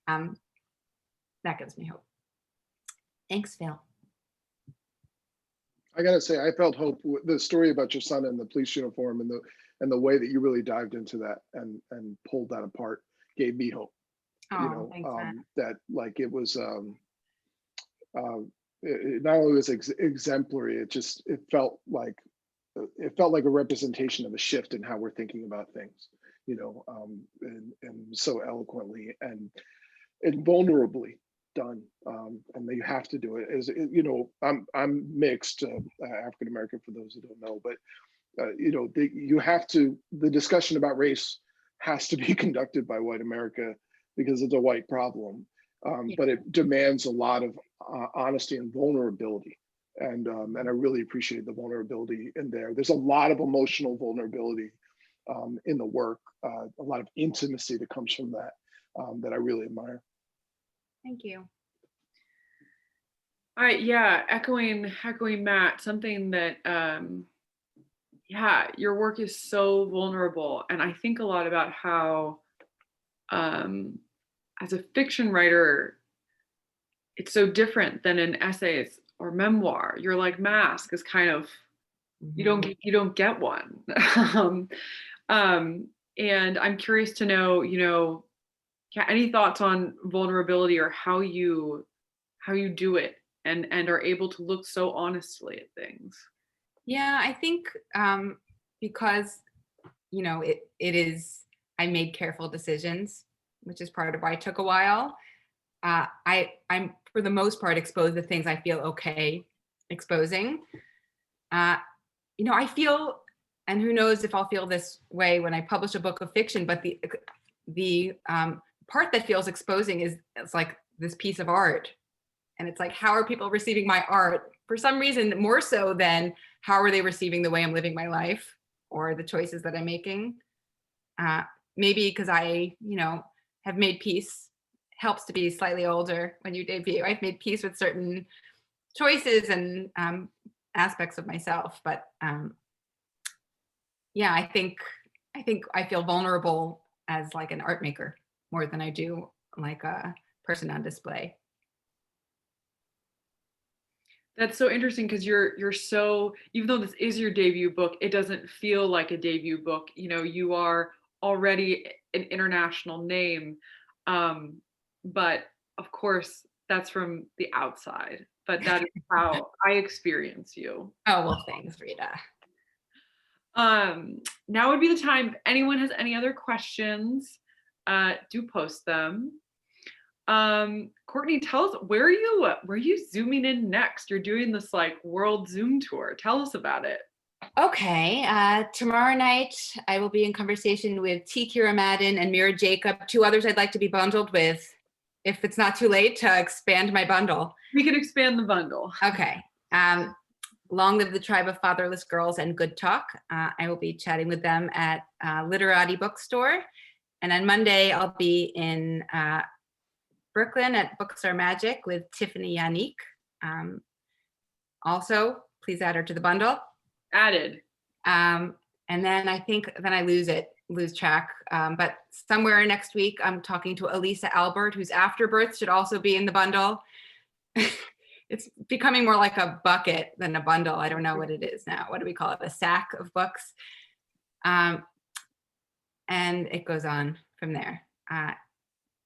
that gives me hope. Thanks, Phil. I gotta say, I felt hope. The story about your son in the police uniform and the way that you really dived into that and pulled that apart gave me hope. Oh, thanks, Matt. That like it was it not only was exemplary, it felt like a representation of a shift in how we're thinking about things, and so eloquently and vulnerably done. And you have to do it. As I'm mixed, African American, for those who don't know, but the discussion about race has to be conducted by white America because it's a white problem. But it demands a lot of honesty and vulnerability. And I really appreciate the vulnerability in there. There's a lot of emotional vulnerability in the work, a lot of intimacy that comes from that, that I really admire. Thank you. All right, yeah, echoing Matt, something that, your work is so vulnerable. And I think a lot about how, as a fiction writer, it's so different than an essay or memoir. You're like Mask is kind of, you don't get one. And I'm curious to know, any thoughts on vulnerability or how you do it and are able to look so honestly at things? Yeah, I think because, it is, I made careful decisions, which is part of why it took a while. I'm for the most part exposed the things I feel okay exposing. I feel, and who knows if I'll feel this way when I publish a book of fiction, but the part that feels exposing is it's like this piece of art. And it's like, how are people receiving my art? For some reason, more so than how are they receiving the way I'm living my life or the choices that I'm making? Maybe because I, have made peace. Helps to be slightly older when you debut. I've made peace with certain choices and aspects of myself. But I think I feel vulnerable as like an art maker more than I do like a person on display. That's so interesting because you're so, even though this is your debut book, it doesn't feel like a debut book. You are already an international name. But of course, that's from the outside. But that is how I experience you. Oh, well, thanks, Rita. Now would be the time. If anyone has any other questions, do post them. Courtney, tell us, where are you zooming in next? You're doing this like world Zoom tour. Tell us about it. Okay, tomorrow night I will be in conversation with T. Kira Madden and Mira Jacob, two others I'd like to be bundled with, if it's not too late to expand my bundle. We can expand the bundle. Okay. Long Live the Tribe of Fatherless Girls and Good Talk. I will be chatting with them at Literati Bookstore. And on Monday, I'll be in Brooklyn at Books Are Magic with Tiffany Yannick. Also, please add her to the bundle. Added. And then I think I lose track. But somewhere next week, I'm talking to Elisa Albert, whose Afterbirth should also be in the bundle. It's becoming more like a bucket than a bundle. I don't know what it is now. What do we call it? A sack of books. And it goes on from there.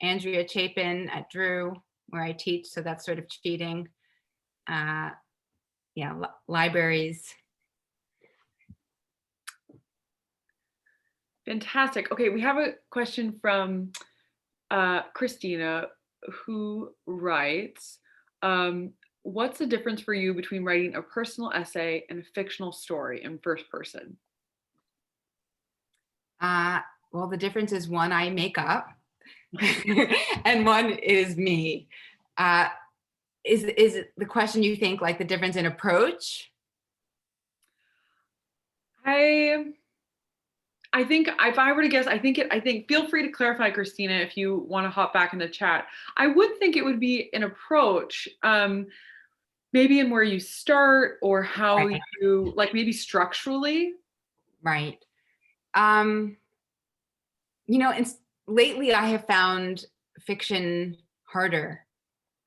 Andrea Chapin at Drew, where I teach. So that's sort of cheating. Libraries. Fantastic. Okay, we have a question from Christina, who writes, what's the difference for you between writing a personal essay and a fictional story in first person? Well, the difference is one I make up and one is me. Is it the question, you think, like the difference in approach? I think if I were to guess, I think feel free to clarify, Christina, if you want to hop back in the chat. I would think it would be an approach. maybe in where you start or how Right. you, like maybe structurally? Right. And lately I have found fiction harder.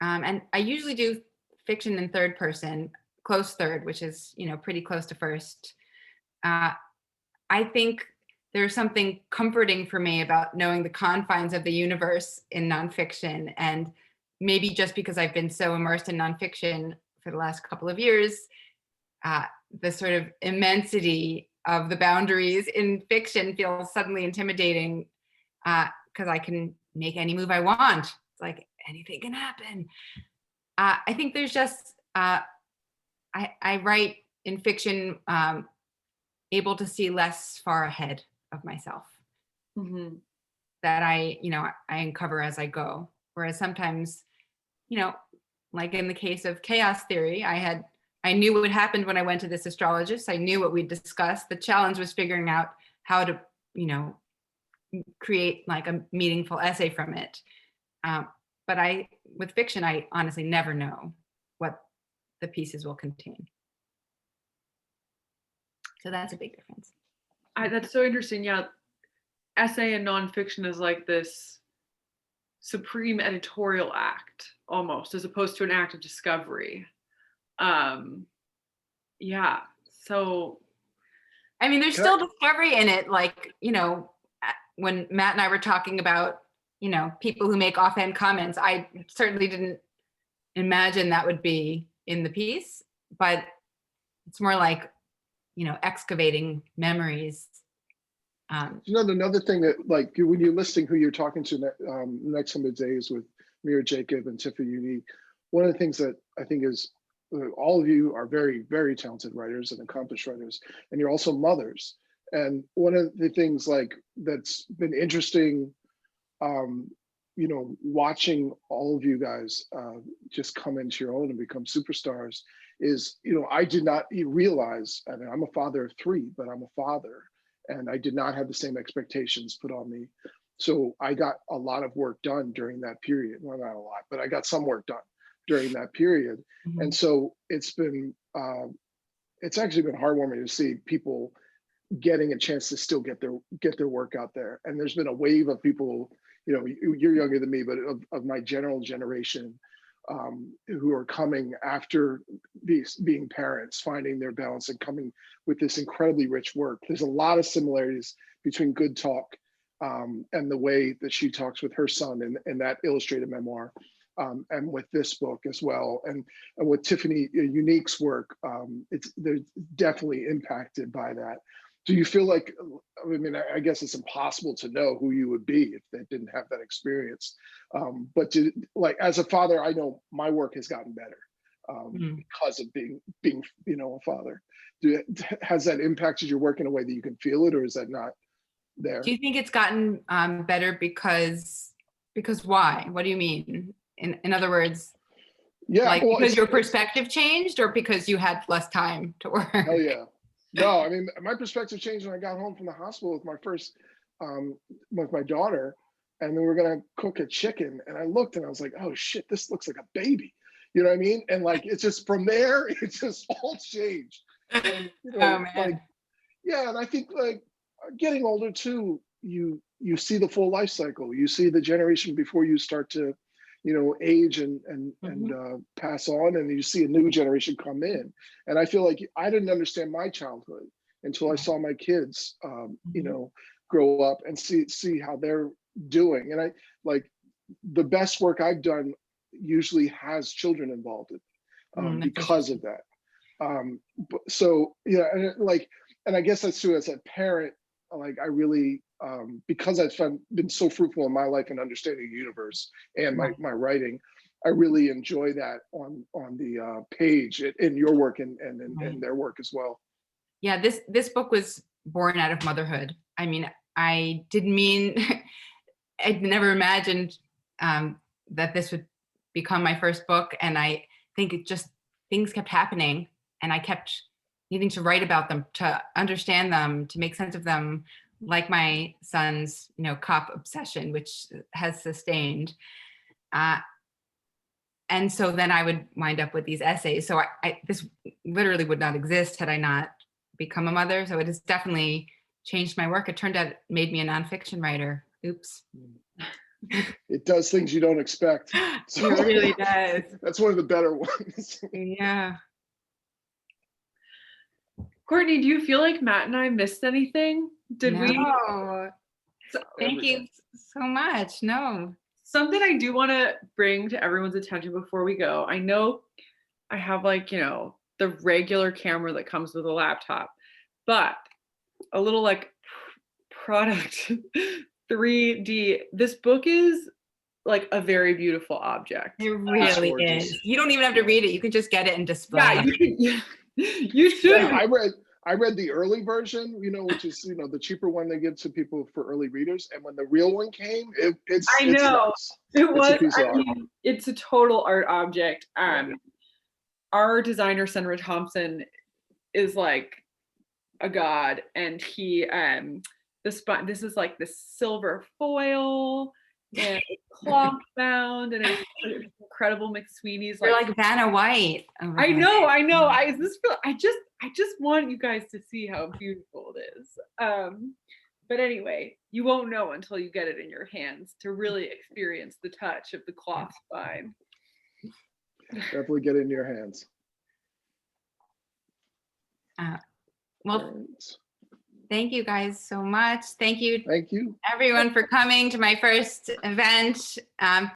And I usually do fiction in third person, close third, which is, pretty close to first. I think there's something comforting for me about knowing the confines of the universe in nonfiction. And maybe just because I've been so immersed in nonfiction for the last couple of years, the sort of immensity of the boundaries in fiction feels suddenly intimidating, because I can make any move I want. It's like anything can happen. I think there's just, I write in fiction, able to see less far ahead of myself, Mm-hmm. that I uncover as I go. Whereas sometimes, like in the case of chaos theory, I knew what happened when I went to this astrologist. I knew what we'd discussed. The challenge was figuring out how to, create like a meaningful essay from it. But with fiction, I honestly never know what the pieces will contain. So that's a big difference. That's so interesting. Yeah. Essay and nonfiction is like this supreme editorial act almost, as opposed to an act of discovery. Yeah. So I mean, there's still discovery in it. Like, when Matt and I were talking about, people who make offhand comments, I certainly didn't imagine that would be in the piece, but it's more like, excavating memories. Another thing that, like, when you're listing who you're talking to next 100 days with Mira Jacob and Tiffany Unique, one of the things that I think is all of you are very, very talented writers and accomplished writers, and you're also mothers. And one of the things like that's been interesting, watching all of you guys just come into your own and become superstars is, I did not realize, I mean, I'm a father of 3, but I'm a father, and I did not have the same expectations put on me. So I got a lot of work done during that period. Well, not a lot, but I got some work done during that period. Mm-hmm. And so it's actually been heartwarming to see people getting a chance to still get their work out there. And there's been a wave of people, you're younger than me, but of my general generation, who are coming after being parents, finding their balance and coming with this incredibly rich work. There's a lot of similarities between Good Talk and the way that she talks with her son in that illustrated memoir, and with this book as well, and with Tiffany Unique's work. They're definitely impacted by that. Do you feel like, I mean, I guess it's impossible to know who you would be if they didn't have that experience. But as a father, I know my work has gotten better because of being a father. Has that impacted your work in a way that you can feel it, or is that not there? Do you think it's gotten better because why? What do you mean? In other words, because your perspective changed, or because you had less time to work? Hell yeah. No, I mean, my perspective changed when I got home from the hospital with my first, with my daughter, and we were gonna cook a chicken, and I looked and I was like, oh shit, this looks like a baby. You know what I mean? And like, it's just from there, it's just all changed. And, Oh, man. like, yeah, and I think like getting older too, you see the full life cycle. You see the generation before you start to, age and pass on, and you see a new generation come in. And I feel like I didn't understand my childhood until I saw my kids, grow up and see how they're doing. And I like the best work I've done usually has children involved in it, because of that. So yeah, and I guess that's true as a parent. Like I really, because I've been so fruitful in my life and understanding the universe and my writing, I really enjoy that on the page in your work and their work as well. Yeah, this book was born out of motherhood. I mean, I didn't mean, I'd never imagined that this would become my first book. And I think things kept happening, and I kept needing to write about them, to understand them, to make sense of them, like my son's, cop obsession, which has sustained. And so then I would wind up with these essays. So this literally would not exist had I not become a mother. So it has definitely changed my work. It turned out it made me a nonfiction writer. Oops. It does things you don't expect. It really does. That's one of the better ones. Yeah. Courtney, do you feel like Matt and I missed anything? Did we? No. Thank you so much. No. Something I do want to bring to everyone's attention before we go. I know I have like, the regular camera that comes with a laptop, but a little like product 3D. This book is like a very beautiful object. It really is. You don't even have to read it. You can just get it and display. Yeah, you should. Yeah, I read the early version, which is the cheaper one they give to people for early readers. And when the real one came, it's I know nice. it was. It's a piece of art. It's a total art object. Our designer Senra Thompson is like a god, and he this is like the silver foil and cloth bound, and it's incredible McSweeney's. You're like Vanna White. Oh, I know. I just want you guys to see how beautiful it is. But anyway, you won't know until you get it in your hands to really experience the touch of the cloth spine. Definitely get it in your hands. Well, thank you guys so much. Thank you Thank you. everyone for coming to my first event.